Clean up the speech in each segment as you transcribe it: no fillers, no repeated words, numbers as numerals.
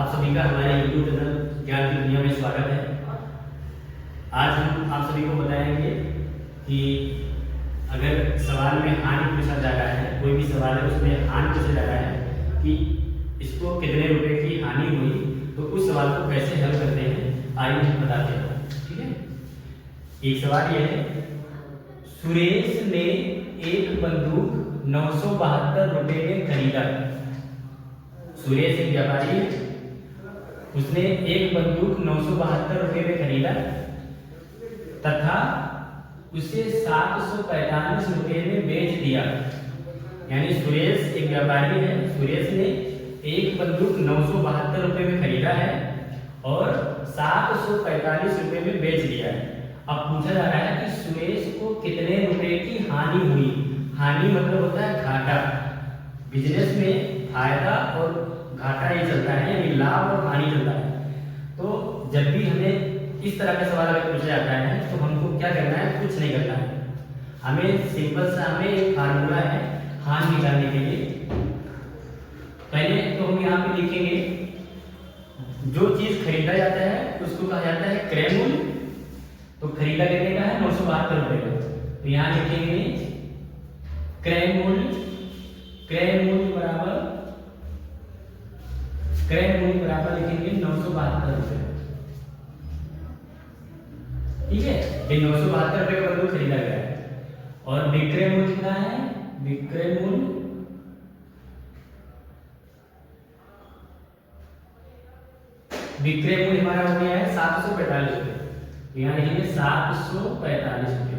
आप सभी का हमारे YouTube चैनल ज्ञान की दुनिया में स्वागत है। आज हम आप सभी को बताएंगे कि अगर सवाल में हानि पूछा जा रहा है, कोई भी सवाल है उसमें हानि पूछा जा रहा है कि इसको कितने रुपए की हानि हुई, तो उस सवाल को कैसे हल करते हैं आइए हम बताते हैं। ठीक है, एक सवाल यह है, सुरेश ने एक बंदूक 972 रुपए में खरीदा। सुरेश एक व्यापारी है, उसने एक बंदूक 972 रुपए में खरीदा तथा उसे 745 रुपए में बेच दिया। यानी सुरेश एक व्यापारी है, सुरेश ने एक बंदूक 972 रुपए में खरीदा है और 745 रुपए में बेच दिया है। अब पूछा जा रहा है कि सुरेश को कितने रुपए की हानि हुई। हानि मतलब होता है घाटा। बिजनेस में फायदा और घाटा ही चलता है, यानी लाभ और हानि चलता है। तो जब भी हमें इस तरह का सवाल अगर पूछा जाता है तो हमको क्या करना है, कुछ नहीं करना है। हमें सिंपल सा हमें एक फार्मूला है हानि निकालने के लिए। पहले तो हम यहाँ पे लिखेंगे, जो चीज खरीदा जाता है उसको कहा जाता है क्रय मूल्य। तो खरीदा कितने का है, 972 रुपए का। तो यहाँ लिखेंगे क्रय मूल्य। क्रय मूल्य बराबर लिखेंगे 972 रुपए। ठीक है, ये 972 रुपए का बंदूक खरीदा गया है। और विक्रय मूल्य कितना है, विक्रय मूल्य हमारा हो गया है 745 रुपए। यहाँ लिखेंगे 745 रुपए।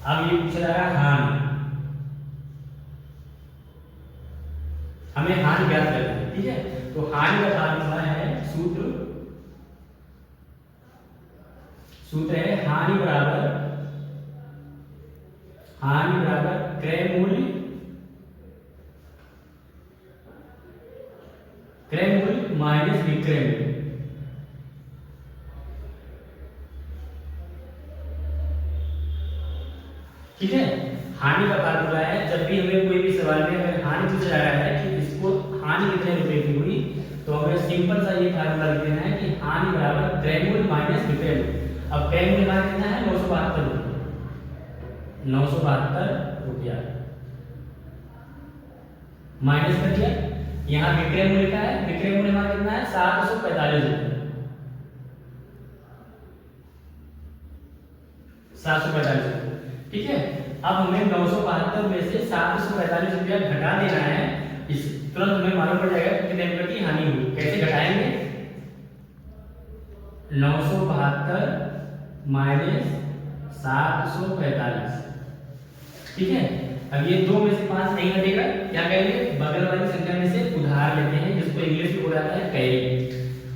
अब ये पूछ रहा है हानि, हमें हानि ज्ञात करना है। ठीक है, तो हानि का फार्मूला है, सूत्र है हानि बराबर क्रय मूल्य माइनस विक्रय मूल्य। ठीक है, हानि का फार्मूला है, जब भी हमें कोई भी सवाल में अगर हानि पूछा जा रहा है कि इसको हानि कितने रुपए की हुई, तो हमें सिंपल सा ये फार्मूला लिख देना है कि हानि बराबर क्रय मूल्य माइनस विक्रय मूल्य। अब क्रय मूल्य हमारा कितना है, 972 रुपया। 972 रुपया माइनस कर दिया। यहाँ विक्रय मूल्य का है, विक्रय मूल्य हमारा कितना है, 745 रुपया। 745 रुपया। ठीक है, अब हमें 972 में से 745 रुपया घटा देना है। इस तुरंत हमें मालूम पड़ जाएगा कितने रुपए की हानि हुई। कैसे घटाएंगे, 972 माइनस 745। ठीक है, अब ये 2 में से 5 नहीं घटेगा, क्या करेंगे, बगल वाली संख्या में से उधार लेते हैं, जिसको इंग्लिश में बोला जाता है कैरी।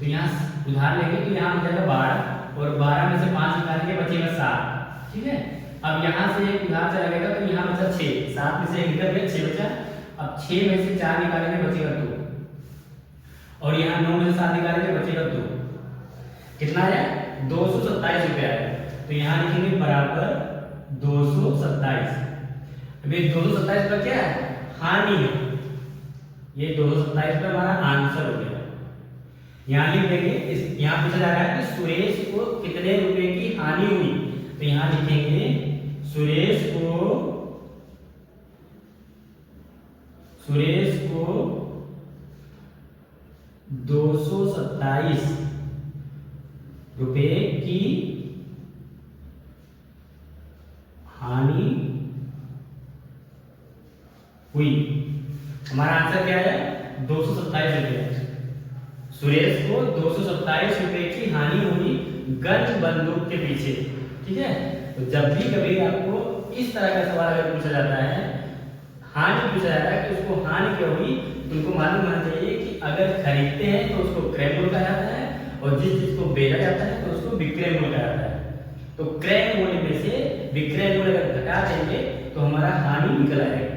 तो यहाँ उधार लेंगे तो यहाँ हो जाएगा 12 और 12 में से 5 निकालेंगे बचेगा 7। ठीक है, अब यहाँ से एक उधार चला गया तो यहाँ बचा 6, 7 में से 1 निकल गया, 6 बचा। अब 6 में से 4 निकालेंगे बचेगा 2 और यहाँ 9 में से 7 निकालेंगे बचेगा 2। कितना है, 227 रुपया है। तो यहाँ लिखेंगे बराबर 227। अब ये 227 का क्या है, हानि है। ये 227 का हमारा आंसर हो गया। यहाँ लिख देंगे, यहाँ पूछा जा रहा है कि सुरेश को कितने रुपए की हानि हुई। तो यहाँ लिखेंगे सुरेश को 227 रुपए की हानि हुई। हमारा आंसर क्या है, 227 रुपए। सुरेश को 227 रुपए की हानि हुई गन बंदूक के पीछे। ठीक है, तो जब भी कभी आपको इस तरह का सवाल अगर पूछा जाता है, हानि पूछा जाता है कि उसको हानि क्यों हुई, तो उनको मालूम होना चाहिए कि अगर खरीदते हैं तो उसको क्रय मूल्य कहा जाता है और जिस चीज को बेचा जाता है तो उसको विक्रय मूल्य कहा जाता है। तो क्रय मूल्य में से विक्रय मूल्य अगर घटा देंगे तो हमारा हानि निकल आएगा।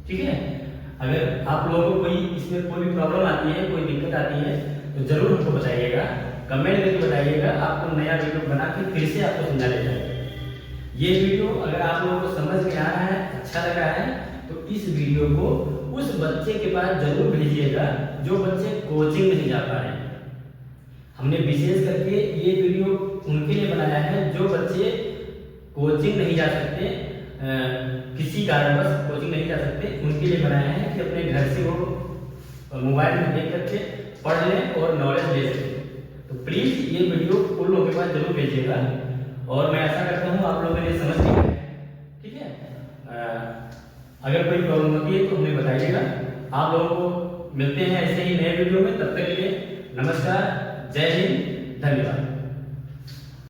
ठीक है, अगर आप लोगों को कोई इसमें कोई भी प्रॉब्लम आती है, कोई दिक्कत आती है, तो जरूर हमको बताइएगा, कमेंट करके बताइएगा। आपको नया वीडियो बना के फिर से आपको समझा देगा। ये वीडियो अगर आप लोगों को समझ में आ रहा है, अच्छा लग रहा है, तो इस वीडियो को उस बच्चे के पास जरूर भेजिएगा जो बच्चे कोचिंग नहीं जा पा रहे हैं। हमने विशेष करके ये वीडियो उनके लिए बनाया है जो बच्चे कोचिंग नहीं जा सकते, किसी कारणवश कोचिंग नहीं जा सकते, उनके लिए बनाया है कि अपने घर से वो मोबाइल में देख करके पढ़ लें और नॉलेज ले सकें। तो प्लीज़ ये वीडियो उन लोगों के पास जरूर भेजिएगा और मैं आशा करता हूँ आप लोगों ने समझ लिया है। ठीक है, अगर कोई प्रॉब्लम होती है तो हमें बताइएगा। आप लोगों को मिलते हैं ऐसे ही नए वीडियो में, तब तक के लिए नमस्कार, जय हिंद, धन्यवाद।